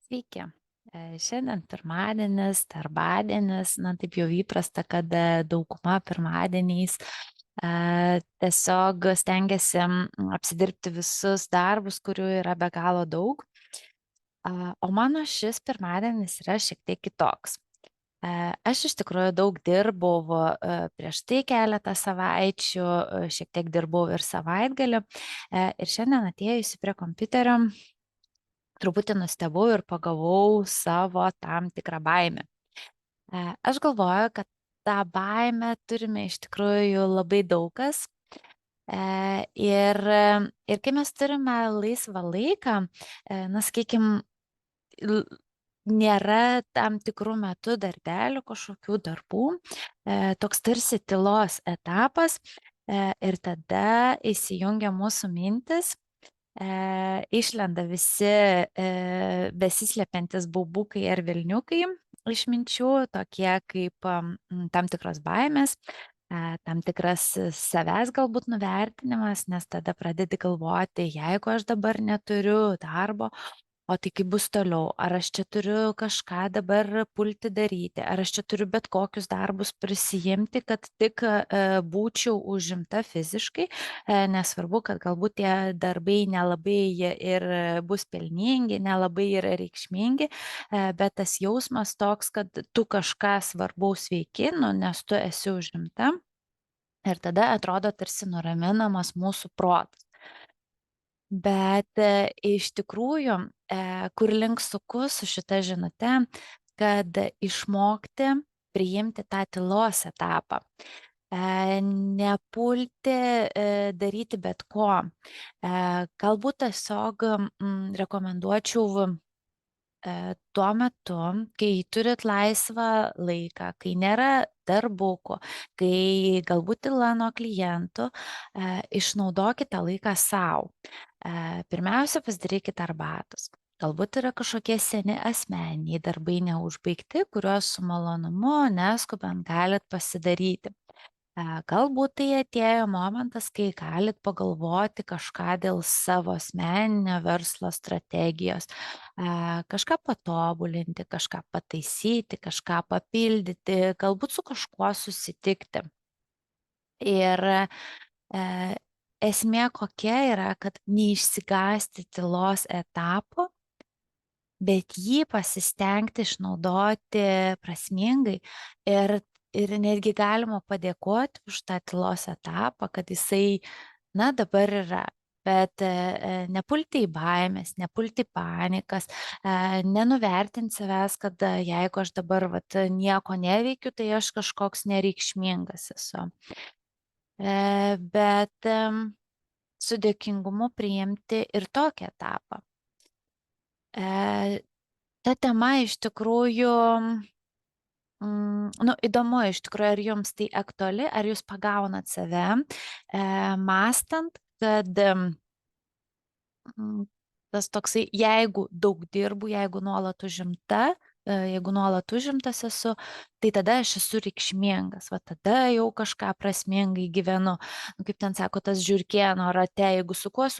Sveiki. Šiandien pirmadienis, darbadienis, na taip jau įprasta, kad dauguma pirmadieniais tiesiog stengiasi apsidirbti visus darbus, kurių yra be galo daug. O mano šis pirmadienis yra šiek tiek kitoks. Aš iš tikrųjų daug dirbau prieš tai keletą savaičių, šiek tiek dirbau ir savaitgalį. Ir šiandien atėjusi prie kompiuterio truputį nustebau ir pagavau savo tam tikrą baimę. Aš galvoju, kad tą baimę turime iš tikrųjų labai daug kas. Ir kai mes turime laisvą laiką, na, sakykime, nėra tam tikrų metų darbelių, kažkokių darbų, toks tarsi tylos etapas, ir tada įsijungia mūsų mintis, išlenda visi besislepiantis baubukai ar velniukai iš minčių, tokie kaip tam tikros baimės, tam tikras savęs galbūt nuvertinimas, nes tada pradedi galvoti, jeigu aš dabar neturiu darbo, o tai kaip bus toliau, ar aš čia turiu kažką dabar pulti daryti, ar aš čia turiu bet kokius darbus prisijimti, kad tik būčiau užimta fiziškai, nesvarbu, kad galbūt tie darbai nelabai jie ir bus pelningi, nelabai yra reikšmingi, bet tas jausmas toks, kad tu kažką svarbaus veiki, nu, nes tu esi užimta ir tada atrodo tarsi nuraminamas mūsų protas. Bet iš tikrųjų, kur link suku su šita žinute, kad išmokti priimti tą tylos etapą, nepulti daryti bet ko. Galbūt tiesiog rekomenduočiau tuo metu, kai turit laisvą laiką, kai nėra darbukų, kai galbūt tyla nuo klientų, išnaudokite tą laiką sau. Pirmiausia, pasidarykite arbatos. Galbūt yra kažkokie seni asmeniniai darbai neužbaigti, kuriuos su malonumu, neskubant galit pasidaryti. Galbūt tai atėjo momentas, kai galit pagalvoti kažką dėl savo asmeninio verslo strategijos, kažką patobulinti, kažką pataisyti, kažką papildyti, galbūt su kažkuo susitikti. Ir esmė kokia yra, kad neišsigąsti tylos etapo, bet jį pasistengti išnaudoti prasmingai ir netgi galima padėkoti už tą tylos etapą, kad jisai, na, dabar yra. Bet nepulti į baimės, nepulti į panikas, nenuvertinti savęs, kad jeigu aš dabar nieko neveikiu, tai aš kažkoks nereikšmingas esu. Bet su dėkingumu priimti ir tokį etapą. Ta tema iš tikrųjų, nu, įdomu iš tikrųjų, ar jums tai aktuali, ar jūs pagaunat save, mąstant, kad tas toksai, jeigu daug dirbu, jeigu nuolat užimtas esu, tai tada aš esu reikšmingas, va tada jau kažką prasmingai gyvenu. Kaip ten sako, tas žiurkėno rate, jeigu sukuos,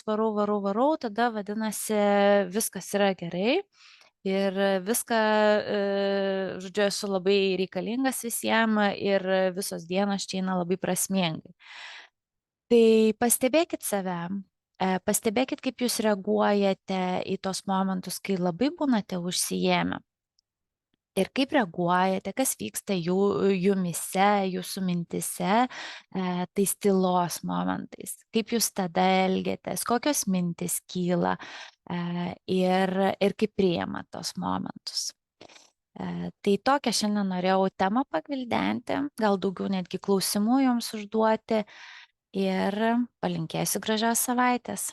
varau, tada vadinasi, viskas yra gerai. Ir viską, žodžiu, esu labai reikalingas visiems ir visos dienos čia eina labai prasmingai. Tai pastebėkit save, pastebėkit, kaip jūs reaguojate į tos momentus, kai labai būnate užsiėmę. Ir kaip reaguojate, kas vyksta jumise, jūsų mintise, tais tylos momentais. Kaip jūs tada elgiatės, kokios mintis kyla ir kaip priima tos momentus. Tai tokią šiandien norėjau temą pagvildenti, gal daugiau netgi klausimų jums užduoti ir palinkėsiu gražios savaitės.